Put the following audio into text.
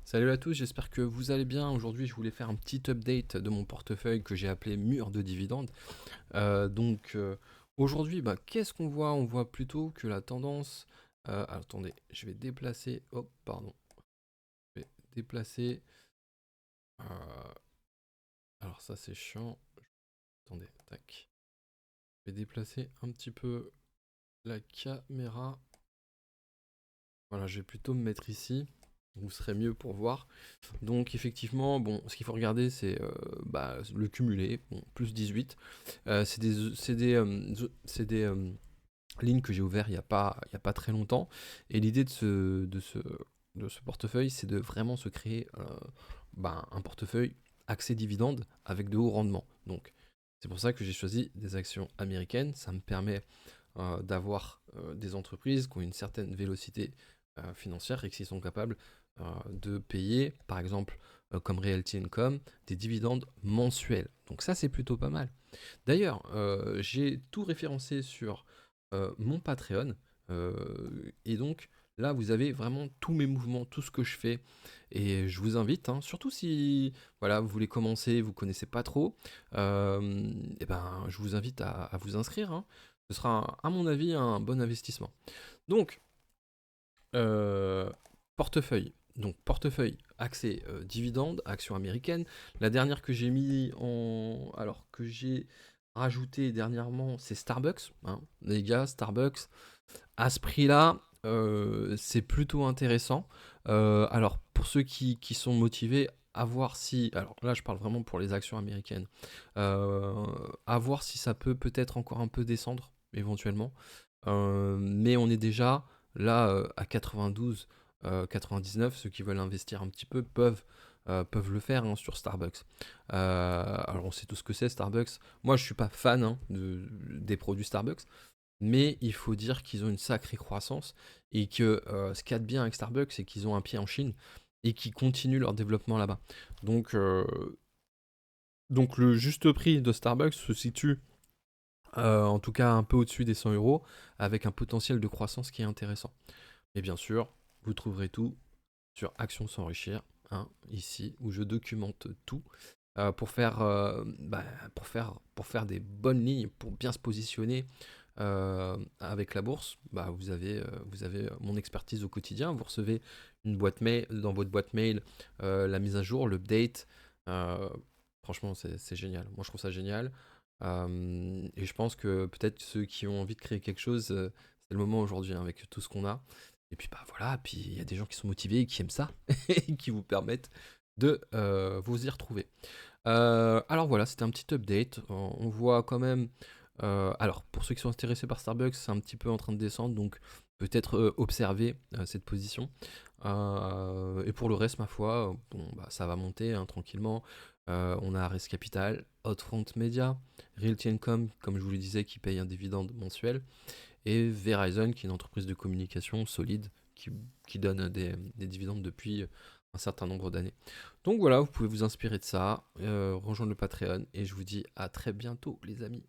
Salut à tous, j'espère que vous allez bien. Aujourd'hui, je voulais faire un petit update de mon portefeuille que j'ai appelé mur de dividendes. Aujourd'hui, qu'est-ce qu'on voit? On voit plutôt que la tendance. Attendez, je vais déplacer. Oh, pardon. Je vais déplacer. euh, alors, ça, c'est chiant. Attendez, tac. Je vais déplacer un petit peu la caméra. Voilà, je vais plutôt me mettre ici. Vous serez mieux pour voir. Donc effectivement, bon, ce qu'il faut regarder, c'est le cumulé, bon, plus 18. C'est des lignes que j'ai ouvertes il y a pas très longtemps. Et l'idée de ce portefeuille, c'est de vraiment se créer un portefeuille axé dividende avec de hauts rendements. Donc c'est pour ça que j'ai choisi des actions américaines. Ça me permet d'avoir des entreprises qui ont une certaine vélocité financière et qui sont capables de payer, par exemple, comme Realty Income, des dividendes mensuels. Donc ça, c'est plutôt pas mal. D'ailleurs, j'ai tout référencé sur mon Patreon. Et donc, là, vous avez vraiment tous mes mouvements, tout ce que je fais. Et je vous invite, hein, surtout si voilà, vous voulez commencer, vous connaissez pas trop, je vous invite à vous inscrire, hein. Ce sera, à mon avis, un bon investissement. Donc, euh, portefeuille. Donc, portefeuille axé dividende, action américaine. La dernière que j'ai mis en. Alors, que j'ai rajouté dernièrement, c'est Starbucks, hein. Les gars, Starbucks, à ce prix-là, c'est plutôt intéressant. Alors, pour ceux qui sont motivés, à voir si. Alors là, je parle vraiment pour les actions américaines. À voir si ça peut peut-être encore un peu descendre, éventuellement. Mais on est déjà là à 92, 99. Ceux qui veulent investir un petit peu peuvent le faire, hein, sur Starbucks. Alors, on sait tout ce que c'est Starbucks. Moi, je suis pas fan, hein, des produits Starbucks. Mais il faut dire qu'ils ont une sacrée croissance et que ce qu'il y a de bien avec Starbucks, c'est qu'ils ont un pied en Chine et qu'ils continuent leur développement là-bas. Donc, euh, donc le juste prix de Starbucks se situe en tout cas un peu au-dessus des 100 euros avec un potentiel de croissance qui est intéressant. Et bien sûr, vous trouverez tout sur Action s'enrichir, hein, ici, où je documente tout pour faire des bonnes lignes, pour bien se positionner avec la bourse. Vous avez mon expertise au quotidien. Vous recevez une boîte mail, dans votre boîte mail, la mise à jour, l'update. Euh, Franchement, c'est génial. Moi, je trouve ça génial. Et je pense que peut-être ceux qui ont envie de créer quelque chose, c'est le moment aujourd'hui, hein, avec tout ce qu'on a. Et puis voilà, puis il y a des gens qui sont motivés et qui aiment ça et qui vous permettent de vous y retrouver. Alors voilà, c'était un petit update. On voit quand même. Alors, pour ceux qui sont intéressés par Starbucks, c'est un petit peu en train de descendre, donc peut-être observer cette position. Et pour le reste, ma foi, bon, ça va monter, hein, tranquillement. On a Ares Capital, Outfront Media, Realty Income, comme je vous le disais, qui paye un dividende mensuel, et Verizon, qui est une entreprise de communication solide, qui donne des dividendes depuis un certain nombre d'années. Donc voilà, vous pouvez vous inspirer de ça, rejoindre le Patreon, et je vous dis à très bientôt, les amis.